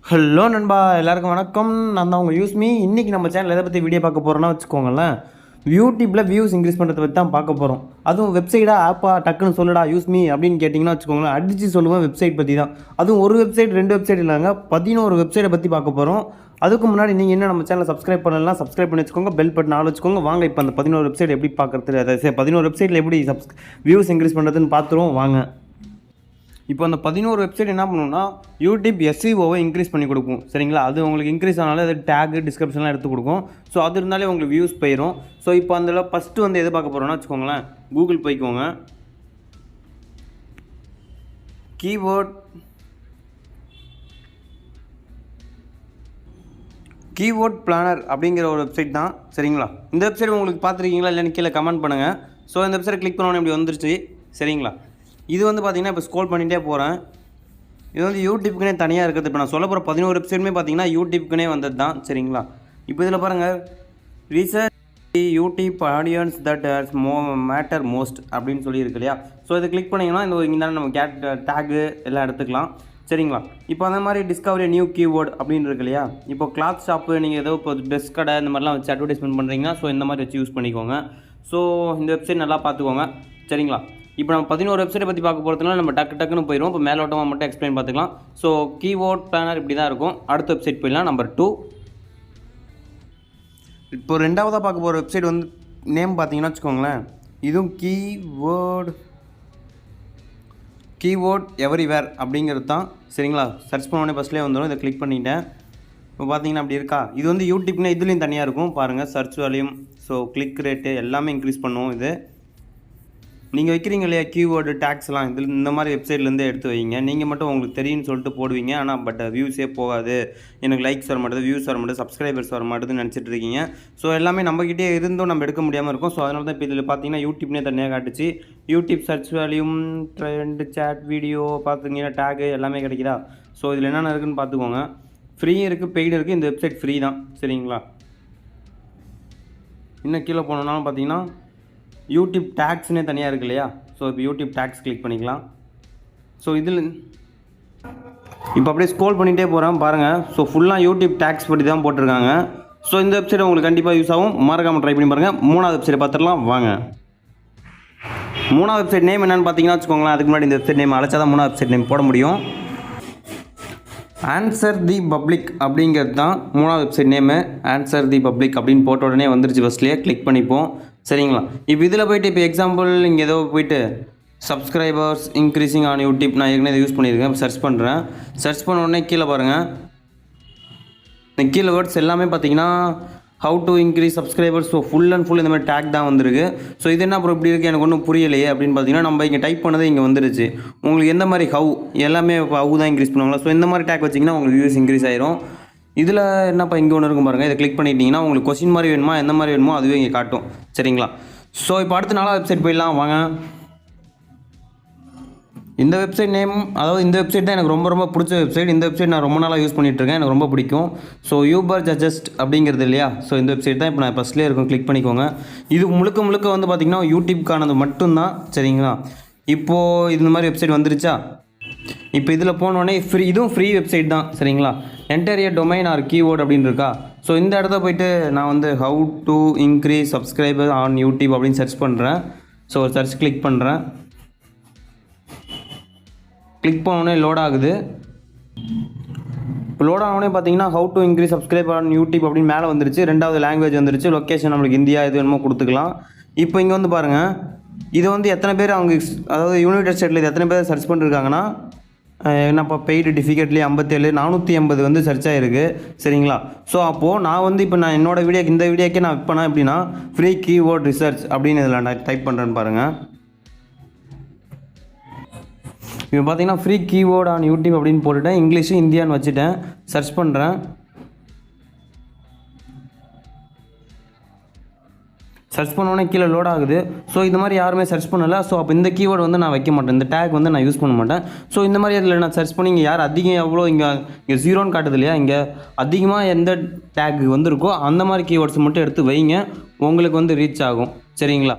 Hello நண்பா, எல்லாருக்கும் வணக்கம். நான் தான் உங்கள் யூஸ்மி. இன்றைக்கி நம்ம சேனல் எதை பற்றி வீடியோ பார்க்க போகிறோன்னா வச்சுக்கோங்களேன், யூடியூப்பில் வியூஸ் இன்க்ரீஸ் பண்ணுறதை பற்றி தான் பார்க்க போகிறோம். அதுவும் வெப்சைட்டாக ஆப்பா டக்குன்னு சொல்லுடா யூஸ்மி அப்படின்னு கேட்டிங்கன்னா வச்சுக்கோங்களேன், அடித்து சொல்லுவேன் வெப்சைட் பற்றி தான். அதுவும் ஒரு வெப்சைட் 2 வெப்சைட் இல்லைங்க, 11 வெப்சைட்டை பற்றி பார்க்க போகிறோம். அதுக்கு முன்னாடி நீங்கள் என்ன நம்ம சேனலை சப்ஸ்கிரைப் பண்ணலாம், சப்ஸ்கிரைப் பண்ணி வச்சுக்கோங்க, பெல் பட்டன் ஆள் வச்சுக்கோங்க. வாங்க இப்போ அந்த 11 வெப்சைட் எப்படி பார்க்குறது, அதை 11 வெப்சைட்டில் எப்படி வியூஸ் இன்க்ரீஸ் பண்ணுறதுன்னு பார்த்துருவோம் வாங்க. இப்போ அந்த 11 வெப்சைட் என்ன பண்ணணும்னா யூடியூப் எஸ்இஓவை இன்க்ரீஸ் பண்ணி கொடுக்கும். சரிங்களா, அது உங்களுக்கு இன்க்ரீஸ் ஆனாலும் அது டேகு டிஸ்கிரிப்ஷன்லாம் எடுத்து கொடுக்கும். ஸோ அது இருந்தாலே உங்களுக்கு வியூஸ் போயிடும். ஸோ இப்போ அதில் ஃபஸ்ட்டு வந்து எது பார்க்க போகிறோன்னா வச்சுக்கோங்களேன், கூகுள் போய்க்கோங்க. கீவேர்ட் பிளானர் அப்படிங்கிற ஒரு வெப்சைட் தான். சரிங்களா, இந்த வெப்சைட் உங்களுக்கு பார்த்துருக்கீங்களா இல்லைன்னு கீழே கமெண்ட் பண்ணுங்கள். ஸோ இந்த வெப்சைட் கிளிக் பண்ணோன்னே இப்படி வந்துருச்சு. சரிங்களா, இது வந்து பார்த்திங்கன்னா இப்போ ஸ்க்ரோல் பண்ணிகிட்டே போகிறேன். இது வந்து யூடியூப்க்குனே தனியாக இருக்கிறது. இப்போ நான் சொல்ல போகிற 11 வெப்சைட்டுமே பார்த்திங்கன்னா யூடியூப்க்குனே வந்தது தான். சரிங்களா, இப்போ இதில் பாருங்கள், research YouTube audience that matter most அப்படின்னு சொல்லியிருக்கு இல்லையா. ஸோ இதை கிளிக் பண்ணிங்கன்னா இங்கே நம்ம டேகு எல்லாம் எடுத்துக்கலாம். சரிங்களா, இப்போ அந்த மாதிரி டிஸ்கவரி நியூ கீவேர்டு அப்படின்னு இருக்கு இல்லையா. இப்போ கிளாத் ஷாப்பு, நீங்கள் ஏதோ இப்போ ட்ரெஸ் கடை இந்த மாதிரிலாம் வச்சு அட்வர்டைஸ்மெண்ட் பண்ணுறீங்கன்னா ஸோ இந்த மாதிரி வச்சு யூஸ் பண்ணிக்கோங்க. ஸோ இந்த வெப்சைட் நல்லா பார்த்துக்கோங்க. சரிங்களா, இப்போ நம்ம 11 வெப்சைட்டை பற்றி பார்க்க போகிறதுனால நம்ம டக்குன்னு போயிடுவோம். இப்போ மேலோட்டமாக மட்டும் எக்ஸ்பிளைன் பார்த்துக்கலாம். ஸோ கீவேர்ட் பிளானர் இப்படி தான் இருக்கும். அடுத்த வெப்சைட் போயிடலாம், நம்பர் 2. இப்போ ரெண்டாவதாக பார்க்க போகிற வெப்சைட் வந்து நேம் பார்த்தீங்கன்னா வச்சுக்கோங்களேன், இதுவும் கீவேர்ட் எவரிவேர் அப்படிங்கிறது தான். சரிங்களா, சர்ச் பண்ணோடனே ஃபஸ்ட்லேயே வந்துடும். இதை கிளிக் பண்ணிட்டேன். இப்போ பார்த்தீங்கன்னா அப்படி இருக்கா. இது வந்து யூடியூப்னா இதுலேயும் தனியாக இருக்கும் பாருங்கள். Search volume, so click rate எல்லாமே இன்க்ரீஸ் பண்ணுவோம். இது நீங்கள் வைக்கிறீங்க இல்லையா கீவேர்டு டேக்ஸ்லாம், இதில் இந்த மாதிரி வெப்சைட்லேருந்தே எடுத்து வைங்க. நீங்கள் மட்டும் உங்களுக்கு தெரியும்னு சொல்லிட்டு போடுவீங்க, ஆனால் பட் வியூஸே போகாது, எனக்கு லைக்ஸ் வர மாட்டேது, வியூஸ் வர மாட்டேது, சப்ஸ்கிரைபர்ஸ் வர மாட்டேதுன்னு நினச்சிட்டு இருக்கீங்க. ஸோ எல்லாமே நம்மக்கிட்டே இருந்தும் நம்ம எடுக்க முடியாமல் இருக்கும். ஸோ அதனால தான் இப்போ இதில் பார்த்தீங்கன்னா யூடியூப்னே தனியாக காட்டுச்சு. YouTube search volume, trend, chat, video பார்த்துக்கிங்கன்னா டேகு எல்லாமே கிடைக்குதா. ஸோ இதில் என்னென்ன இருக்குதுன்னு பார்த்துக்கோங்க. ஃப்ரீ இருக்குது, பெய்டு இருக்குது. இந்த வெப்சைட் ஃப்ரீ தான். சரிங்களா, இன்னும் கீழே போனோம்னாலும் பார்த்தீங்கன்னா யூடியூப் டேக்ஸ்னே தனியாக இருக்குது இல்லையா. ஸோ இப்போ யூடியூப் டேக்ஸ் கிளிக் பண்ணிக்கலாம். ஸோ இதில் இப்போ அப்படியே ஸ்க்ரோல் பண்ணிகிட்டே போகிறேன் பாருங்கள். ஸோ ஃபுல்லாக யூடியூப் டேக்ஸ் பற்றி தான் போட்டிருக்காங்க. ஸோ இந்த வெப்சைட் உங்களுக்கு கண்டிப்பாக யூஸ் ஆகும், மறக்காமல் ட்ரை பண்ணி பாருங்கள். 3வது வெப்சைட் பார்த்துடலாம் வாங்க. 3வது வெப்சைட் நேம் என்னென்னு பார்த்தீங்கன்னா வச்சுக்கோங்களேன், அதுக்கு முன்னாடி இந்த வெப்சைட் நேம் அழைச்சா தான் 3வது வெப்சைட் நேம் போட முடியும். ஆன்சர் தி பப்ளிக் அப்படிங்கிறது தான் 3வது website name. Answer the public அப்படின்னு போட்ட உடனே வந்துருச்சு, ஃபஸ்ட்லேயே கிளிக் பண்ணிப்போம். சரிங்களா, இப்போ இதில் போய்ட்டு இப்போ எக்ஸாம்பிள் இங்கே ஏதோ போய்ட்டு சப்ஸ்கிரைபர்ஸ் இன்க்ரீஸிங் ஆன் யூடியூப், நான் ஏற்கனவே யூஸ் பண்ணியிருக்கேன். சர்ச் பண்ணுறேன். சர்ச் பண்ண உடனே கீழே பாருங்கள், இந்த கீழே வேர்ட்ஸ் எல்லாமே பார்த்தீங்கன்னா how to increase subscribers. So full and full இந்த மாதிரி டேக் தான் வந்துருக்கு. ஸோ இது என்ன அப்புறம் இப்படி இருக்குது, எனக்கு ஒன்றும் புரியலையே அப்படின்னு பார்த்தீங்கன்னா நம்ம இங்கே டைப் பண்ணது இங்கே வந்துருச்சு. உங்களுக்கு எந்த மாதிரி ஹவு எல்லாமே ஹவு தான் இன்க்ரீஸ் பண்ணுவாங்களா. ஸோ இந்த மாதிரி டேக் வச்சிங்கன்னா உங்களுக்கு வியூஸ் இன்க்ரீஸ் ஆயிரும். இதில் என்னப்பா இங்கே ஒன்று இருக்கும் பாருங்கள், இதை கிளிக் பண்ணிட்டீங்கன்னா உங்களுக்கு கொஸ்டின் மாதிரி வேணுமா எந்த மாதிரி வேணுமோ அதுவே இங்கே காட்டும். சரிங்களா, ஸோ இப்போ அடுத்த 4வது வெப்சைட் போயிடலாம் வாங்க. இந்த வெப்சைட் நேம், அதாவது இந்த வெப்சைட் தான் எனக்கு ரொம்ப பிடிச்ச வெப்சைட். இந்த வெப்சைட் நான் ரொம்ப நாளாக யூஸ் பண்ணிகிட்ருக்கேன், எனக்கு ரொம்ப பிடிக்கும். ஸோ யூபர் ஜஸ்ட் அப்படிங்கிறது இல்லையா. ஸோ இந்த வெப்சைட் தான் இப்போ நான் ஃபஸ்ட்லேயே இருக்கும், கிளிக் பண்ணிக்கோங்க. இது முழுக்க வந்து பார்த்திங்கன்னா யூடியூப்கானது மட்டும்தான். சரிங்களா, இப்போது இந்த மாதிரி வெப்சைட் வந்துருச்சா. இப்போ இதில் போனோடனே இதுவும் ஃப்ரீ வெப்சைட் தான். சரிங்களா, enter a domain or keyword அப்படின்னு இருக்கா. ஸோ இந்த இடத்த போய்ட்டு நான் வந்து how to increase subscriber on YouTube அப்படின்னு சர்ச் பண்ணுறேன். ஸோ சர்ச் கிளிக் பண்ணுறேன். கிளிக் பண்ணோடனே லோட் ஆகுது. இப்போ லோட் ஆனோடனே பார்த்தீங்கன்னா how to increase subscriber on YouTube அப்படின்னு மேலே வந்துருச்சு. 2வது லாங்குவேஜ் வந்துருச்சு. லொக்கேஷன் நம்மளுக்கு இந்தியா எது வேணுமோ கொடுத்துக்கலாம். இப்போ இங்கே வந்து பாருங்கள், இது வந்து எத்தனை பேர் அவங்க, அதாவது யுனைடெட் ஸ்டேட்டில் இது எத்தனை பேர் சர்ச் பண்ணிருக்காங்கன்னா என்னப்பா பெய்டு டிஃபிகட்லி 57 480 வந்து சர்ச் ஆகிருக்கு. சரிங்களா, ஸோ அப்போது நான் வந்து இப்போ நான் என்னோடய வீடியோக்கு இந்த வீடியோக்கே நான் இப்போ நான் எப்படின்னா ஃப்ரீ கீவேர்ட் ரிசர்ச் அப்படின்னு இதில் நான் டைப் பண்ணுறேன்னு பாருங்கள். இப்போ பார்த்தீங்கன்னா ஃப்ரீ கீவேர்ட் ஆன் யூடியூப் அப்படின்னு போட்டுட்டேன். இங்கிலீஷு இந்தியான்னு வச்சுட்டேன். சர்ச் பண்ணுறேன். சர்ச் பண்ணோன்னே கீழே லோட் ஆகுது. ஸோ இந்த மாதிரி யாருமே சர்ச் பண்ணலை. ஸோ அப்போ இந்த கீவேர்டு வந்து நான் வைக்க மாட்டேன், இந்த டேக் வந்து நான் யூஸ் பண்ண மாட்டேன். ஸோ இந்த மாதிரி அதில் நான் சர்ச் பண்ணி இங்கே யார் அதிகம் எவ்வளோ இங்கே 0ன்னு காட்டுது இல்லையா, இங்கே அதிகமாக எந்த டேக் வந்திருக்கோ அந்த மாதிரி கீவேர்ட்ஸ் மட்டும் எடுத்து வைங்க, உங்களுக்கு வந்து ரீச் ஆகும். சரிங்களா,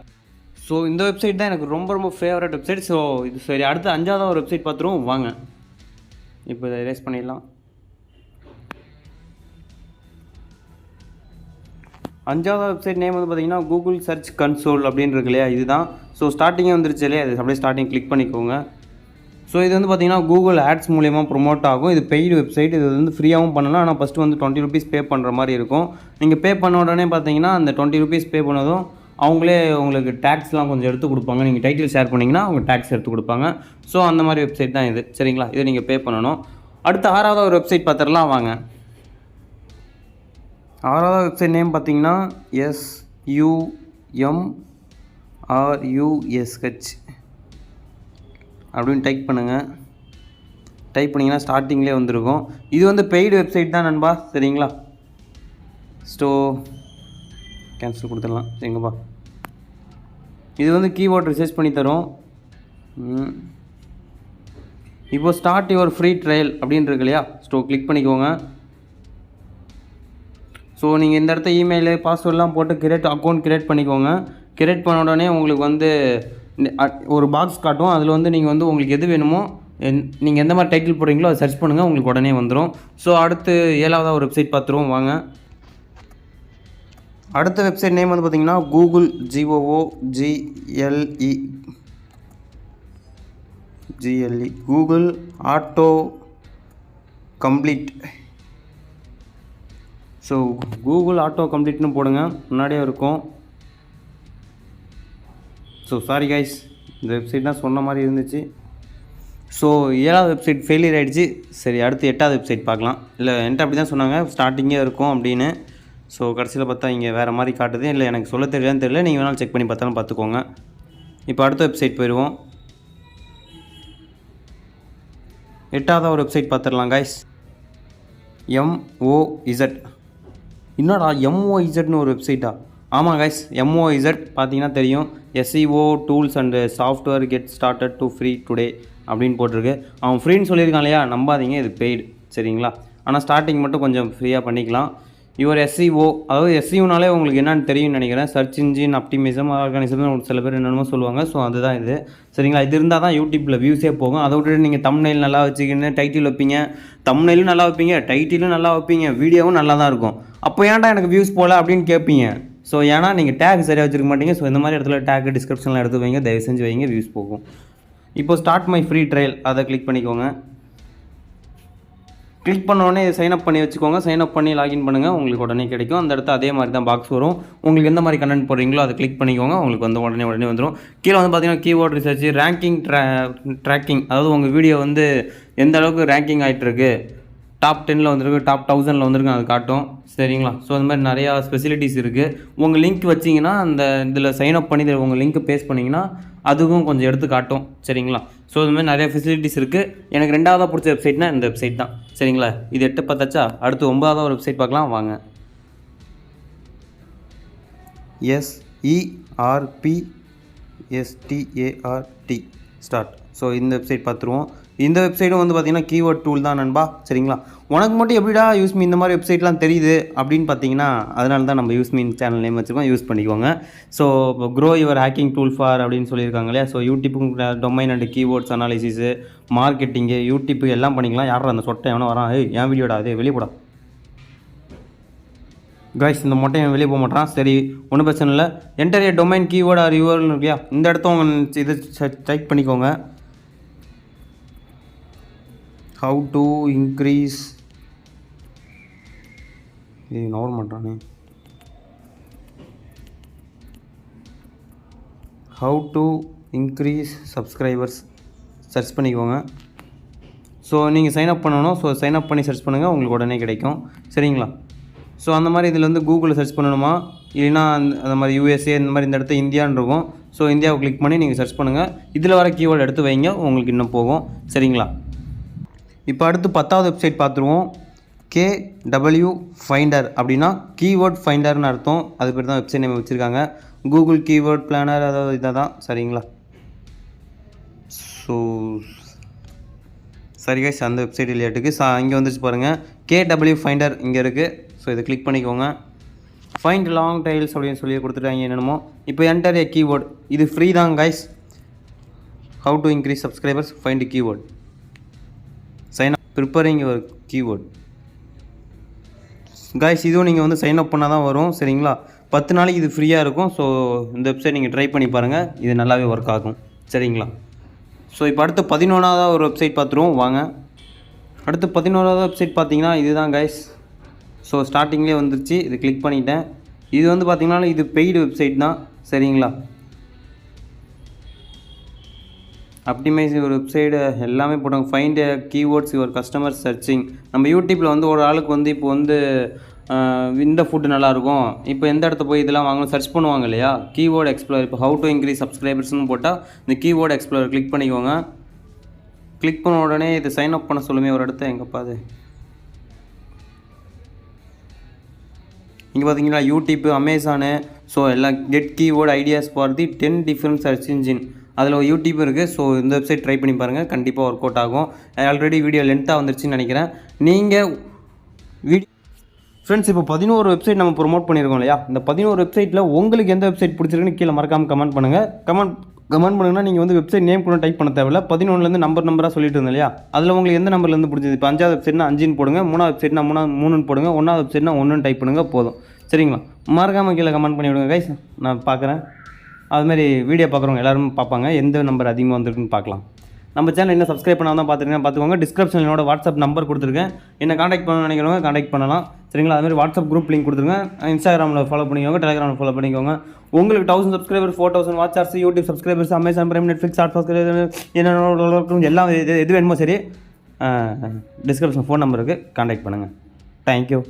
ஸோ இந்த வெப்சைட் தான் எனக்கு ரொம்ப ஃபேவரட் வெப்சைட். ஸோ இது சரி, அடுத்து 5வது ஒரு வெப்சைட் பார்த்துருவோம் வாங்க. இப்போ இதை எரேஸ் பண்ணிடலாம். 5வது வெப்சைட் நேம் வந்து பார்த்தீங்கன்னா கூகுள் சர்ச் கன்சோல் அப்படின்னு இருக்கு இல்லையா, இதுதான். ஸோ ஸ்டார்டிங்கே வந்துருச்சு இல்லையா, இது அப்படியே ஸ்டார்டிங் கிளிக் பண்ணிக்கோங்க. ஸோ இது வந்து பார்த்தீங்கன்னா கூகுள் ஆட்ஸ் மூலிமா ப்ரொமோட் ஆகும். இது பெய்டு வெப்சைட். இது வந்து ஃப்ரீயாகவும் பண்ணலாம். ஆனால் ஃபஸ்ட்டு வந்து 20 rupees பே பண்ணுற மாதிரி இருக்கும். நீங்கள் பே பண்ண உடனே பார்த்தீங்கன்னா அந்த 20 rupees பே பண்ணதும் அவங்களே உங்களுக்கு டேக்ஸ்லாம் கொஞ்சம் எடுத்து கொடுப்பாங்க. நீங்கள் டைட்டில் ஷேர் பண்ணிங்கன்னா அவங்க டேக்ஸ் எடுத்து கொடுப்பாங்க. ஸோ அந்த மாதிரி வெப்சைட் தான் இது. சரிங்களா, இதை நீங்கள் பே பண்ணணும். அடுத்து 6வது ஒரு வெப்சைட் பார்த்துடலாம் வாங்க. 6வது வெப்சைட் நேம் பார்த்தீங்கன்னா SUMRUSH அப்படின்னு டைப் பண்ணுங்கள். டைப் பண்ணிங்கன்னா ஸ்டார்டிங்லேயே வந்திருக்கும். இது வந்து பெய்டு வெப்சைட் தான் நண்பா. சரிங்களா, கேன்சல் கொடுத்துடலாம். சரிங்கப்பா, இது வந்து கீவேர்ட் ரிசர்ச் பண்ணி தரும். இப்போ ஸ்டார்ட் யுவர் ஃப்ரீ ட்ரையல் அப்படின்னு இருக்கு இல்லையா, கிளிக் பண்ணிக்கோங்க. ஸோ நீங்கள் இந்த இடத்த இமெயிலு பாஸ்வேர்டெலாம் போட்டு அக்கௌண்ட் கிரியேட் பண்ணிக்கோங்க. கிரியேட் பண்ண உடனே உங்களுக்கு வந்து ஒரு பாக்ஸ் காட்டும். அதில் வந்து நீங்கள் வந்து உங்களுக்கு எது வேணுமோ நீங்கள் எந்த மாதிரி டைட்டில் போடுறீங்களோ அதை சர்ச் பண்ணுங்கள், உங்களுக்கு உடனே வந்துடும். ஸோ அடுத்து 7வது ஒரு வெப்சைட் பார்த்துருவோம் வாங்க. அடுத்த வெப்சைட் நேம் வந்து பார்த்திங்கன்னா Google GOOGLE Google auto complete. So Google auto கம்ப்ளீட்னு போடுங்க, முன்னாடியே இருக்கும். ஸோ சாரி கைஸ், இந்த வெப்சைட் தான் சொன்ன மாதிரி இருந்துச்சு. ஸோ 7வது வெப்சைட் ஃபெயிலியர் ஆகிடுச்சு. சரி, அடுத்து 8வது வெப்சைட் பார்க்கலாம். இல்லை என்கிட்ட அப்படி தான் சொன்னாங்க, ஸ்டார்டிங்கே இருக்கும் அப்படின்னு. ஸோ கடைசியில் பார்த்தா இங்கே வேறு மாதிரி காட்டுது. இல்லை எனக்கு சொல்ல தெரியலன்னு தெரியல, நீங்கள் வேணாலும் செக் பண்ணி பார்த்தாலும் பார்த்துக்கோங்க. இப்போ அடுத்த வெப்சைட் போயிடுவோம். 8வது ஒரு வெப்சைட் பார்த்துடலாம் கைஸ். MOZ. என்னடா MOZன்னு ஒரு வெப்சைட்டா? ஆமாம் கைஸ், MOZ பார்த்தீங்கன்னா தெரியும். SEO tools and software get started to free today அப்படின்னு போட்டிருக்கு. அவன் ஃப்ரீன்னு சொல்லியிருக்கான் இல்லையா, நம்பாதீங்க, இது பெய்டு. சரிங்களா, ஆனால் ஸ்டார்டிங் மட்டும் கொஞ்சம் ஃப்ரீயாக பண்ணிக்கலாம். யுவர் SEO, அதாவது SEOனாலே உங்களுக்கு என்னென்னு தெரியும்னு நினைக்கிறேன். சர்ச் இன்ஜின் ஆப்டிமிசம் ஆர்கானிசம் சில பேர் என்னென்னமோ சொல்லுவாங்க. ஸோ அதுதான் இது. சரிங்களா, இது இருந்தால் தான் யூடியூப்பில் வியூஸே போகும். அதை விட்டுட்டு நீங்கள் தம்ப்நெயில் நல்லா வச்சுக்கின்னு டைட்டில் வைப்பீங்க, தம்ப்நெயிலும் நல்லா வைப்பீங்க, டைட்டிலும் நல்லா வைப்பீங்க, வீடியோவும் நல்லா தான் இருக்கும். அப்போ ஏன்டா எனக்கு வியூஸ் போகல அப்படின்னு கேட்பீங்க. ஸோ ஏன்னா நீங்கள் டேக் சரியாக வச்சுருக்க மாட்டீங்க. ஸோ இந்த மாதிரி இடத்துல டேக் டிஸ்கிரிப்ஷனில் எடுத்து வைங்க, தயவு செஞ்சு வைங்க, வியூஸ் போகும். இப்போ ஸ்டார்ட் மை ஃப்ரீ ட்ரையல், அதை கிளிக் பண்ணிக்கோங்க. கிளிக் பண்ணோடனே சைன்அப் பண்ணி வச்சுக்கோங்க. சைன்அப் பண்ணி லாகின் பண்ணுங்கள், உங்களுக்கு உடனே கிடைக்கும். அந்த இடத்த அதே மாதிரி தான் பாக்ஸ் வரும். உங்களுக்கு எந்த மாதிரி கண்டென்ட் போடுறீங்களோ அதை கிளிக் பண்ணிக்கோங்க, உங்களுக்கு வந்து உடனே வந்துடும். கீழே வந்து பார்த்தீங்கன்னா கீவேர்ட் ரிசர்ச், ரேங்கிங் ட்ராக்கிங், அதாவது உங்கள் வீடியோ வந்து எந்த அளவுக்கு ரேங்கிங் ஆகிட்டுருக்கு, டாப் 10ல் வந்துருக்கு, டாப் 1000ல் வந்துருக்கு, அது காட்டும். சரிங்களா, ஸோ அந்த மாதிரி நிறையா ஸ்பெசிலிட்டிஸ் இருக்குது. உங்கள் லிங்க் வச்சிங்கன்னா அந்த இதில் சைன்அப் பண்ணி உங்கள் லிங்க்கை பேஸ்ட் பண்ணிங்கன்னா அதுவும் கொஞ்சம் எடுத்து காட்டும். சரிங்களா, ஸோ இந்த மாதிரி நிறைய ஃபெசிலிட்டிஸ் இருக்குது. எனக்கு 2வதாக பிடிச்ச வெப்சைட்னா இந்த வெப்சைட் தான். சரிங்களா, இது 8 பார்த்தாச்சா, அடுத்து 9வது ஒரு வெப்சைட் பார்க்கலாம் வாங்க. SERPSTART start. ஸோ இந்த வெப்சைட் பார்த்துருவோம். இந்த வெப்சைட்டும் வந்து பார்த்திங்கன்னா கீவேர்ட் டூல் தான் நண்பா. சரிங்களா, உனக்கு மட்டும் எப்படிடா யூஸ்மி இந்த மாதிரி வெப்சைட்லாம் தெரியுது அப்படின்னு பார்த்தீங்கன்னா, அதனால தான் நம்ம யூஸ்மின் சேனல் நேம் வச்சுருக்கோம், யூஸ் பண்ணிக்கோங்க. ஸோ இப்போ grow your hacking tool for அப்படின்னு சொல்லியிருக்காங்க இல்லையா. ஸோ யூடியூப்புக்கு domain and keywords analysis, marketing, YouTube எல்லாம் பண்ணிக்கலாம். யாரும் அந்த சொட்டை எவனோ வரான், என் வீடியோடா அது வெளியே போடா கைஸ், இந்த மொட்டையை வெளியே போக மாட்டான். சரி, ஒன்றும் பிரச்சனை இல்லை. Enter a domain keyword or URL இருக்கியா, இந்த இடத்த உங்கள் இது டைப் பண்ணிக்கோங்க. ஹவு டு இன்க்ரீஸ், இது நோட் பண்ணுறானே, how to increase subscribers search பண்ணிக்கோங்க. ஸோ நீங்கள் சைன்அப் பண்ணணும். ஸோ சைன்அப் பண்ணி சர்ச் பண்ணுங்கள், உங்களுக்கு உடனே கிடைக்கும். சரிங்களா, ஸோ அந்த மாதிரி இதில் வந்து கூகுளில் சர்ச் பண்ணணுமா, இல்லைனா அந்த மாதிரி USA இந்த மாதிரி இந்த இடத்த இந்தியான்னு இருக்கும். ஸோ இந்தியாவை கிளிக் பண்ணி நீங்கள் சர்ச் பண்ணுங்கள். இதில் வர கீவேர்டு எடுத்து வைங்க, உங்களுக்கு இன்னும் போகும். சரிங்களா, இப்போ அடுத்து 10வது வெப்சைட் பார்த்துருவோம். KW ஃபைண்டர் அப்படின்னா கீவேர்ட் ஃபைண்டர்னு அர்த்தம். அது பேர் தான் வெப்சைட் நேம் வச்சுருக்காங்க. கூகுள் கீவேர்ட் பிளானர், அதாவது இதை தான். சரிங்களா, ஸோ சரி கைஸ், அந்த வெப்சைட் இல்லையாட்டுக்கு இங்கே வந்துச்சு பாருங்கள். KW ஃபைண்டர் இங்கே இருக்குது. ஸோ இதை கிளிக் பண்ணிக்கோங்க. ஃபைண்ட் லாங் டைல்ஸ் அப்படின்னு சொல்லி கொடுத்துட்டாங்க என்னென்னமோ. இப்போ என்டர் ஏ கீவேர்ட், இது ஃப்ரீ தான் guys. How to increase subscribers, find keyword, sign up, preparing your keyword. Guys இதுவும் நீங்கள் வந்து சைன் அப் பண்ணால் தான் வரும். சரிங்களா, 10 நாளைக்கு இது ஃப்ரீயாக இருக்கும். ஸோ இந்த வெப்சைட் நீங்கள் ட்ரை பண்ணி பாருங்கள், இது நல்லாவே ஒர்க் ஆகும். சரிங்களா? ஸோ இப்போ அடுத்து 11வது ஒரு வெப்சைட் பார்த்துருவோம் வாங்க. அடுத்து 11வது வெப்சைட் பார்த்தீங்கன்னா இதுதான் கைஸ். ஸோ ஸ்டார்டிங்லேயே வந்துருச்சு, இது கிளிக் பண்ணிட்டேன். இது வந்து பார்த்திங்கன்னா இது பெய்டு வெப்சைட் தான். சரிங்களா? ஆப்டிமைஸ் ஒரு வெப்சைடு எல்லாமே போட்டாங்க. Find keywords your customer searching. நம்ம யூடியூப்பில் வந்து ஒரு ஆளுக்கு வந்து இப்போ வந்து இந்த ஃபுட்டு நல்லாயிருக்கும், இப்போ எந்த இடத்த போய் இதெல்லாம் வாங்கணும் சர்ச் பண்ணுவாங்க இல்லையா? Keyword explore. இப்போ ஹவு டு இன்க்ரீஸ் சப்ஸ்கிரைபர்ஸ்னு போட்டால் இந்த கீவேர்டு எக்ஸ்ப்ளோர் கிளிக் பண்ணிக்கோங்க. கிளிக் பண்ண உடனே இது சைன் அப் பண்ண சொல்லுமே ஒரு இடத்த எங்கேப்பா அது. இங்கே பார்த்தீங்கன்னா யூடியூப்பு, அமேசானு, ஸோ எல்லாம் get keyword ideas for the 10 different search engine. அதில் யூடியூப் இருக்குது. ஸோ இந்த வெப்சைட் ட்ரை பண்ணி பாருங்கள், கண்டிப்பாக ஒர்க் அவுட் ஆகும். ஆல்ரெடி வீடியோ லென்த்தாக வந்துருச்சுன்னு நினைக்கிறேன். நீங்கள் ஃப்ரெண்ட்ஸ் இப்போ 11 வெப்சைட் நம்ம ப்ரொமோட் பண்ணியிருக்கோம் இல்லையா? இந்த 11 வெப்சைட்டில் உங்களுக்கு எந்த வெப்சைட் பிடிச்சிருக்குன்னு கீழே மறக்காமல் கமெண்ட் பண்ணுங்கள். கமெண்ட் பண்ணுங்கன்னா நீங்கள் வந்து வெப்சைட் நேம் கூட டைப் பண்ண தேவையில்ல. 11லேருந்து நம்பராக சொல்லிட்டு இருந்தோம் இல்லையா? அதில் உங்களுக்கு எந்த நம்பர்லேருந்து பிடிச்சது. இப்போ 5வது வெப்சைட்னா 5ன்னு போடுங்க, 3வது வெப்சைட்னா 3ன்னு போடுங்க, 1வது வெப்சைட்னா 1ன்னு டைப் பண்ணுங்கள் போதும். சரிங்களா? மறக்காமல் கீழே கமெண்ட் பண்ணி விடுங்க கைஸ், நான் பார்க்குறேன். அதுமாதிரி வீடியோ பார்க்குறவங்க எல்லோரும் பார்ப்பாங்க, எந்த நம்பர் அதிகமாக வந்திருக்குன்னு பார்க்கலாம். நம்ம சேனல் என்ன சப்ஸ்கிரைப் பண்ணால் தான் பார்த்துக்கோங்க. டிஸ்கிரிப்ஷனில் என்னோட வாட்ஸ்அப் நம்பர் கொடுத்துருக்கேன், என்ன காண்டாக்ட் பண்ண நினைக்கிறவங்க காண்டாக்ட் பண்ணலாம். சரிங்களா? அதுமாதிரி வாட்ஸ்அப் குரூப் லிங்க் கொடுத்துருங்க. இன்ஸ்டாகிராமில் ஃபாலோ பண்ணிக்கோங்க, டெலிகிராமில் ஃபாலோ பண்ணிக்கோங்க. உங்களுக்கு 1000 subscriber, 4000 watch hours, YouTube subscribers, Amazon prime, Netflix, hot subscriber, என்னென்ன எல்லாம் எது வேணுமோ சரி டிஸ்கிரிப்ஷன் ஃபோன் நம்பருக்கு காண்டாக்ட் பண்ணுங்கள். தேங்க்யூ.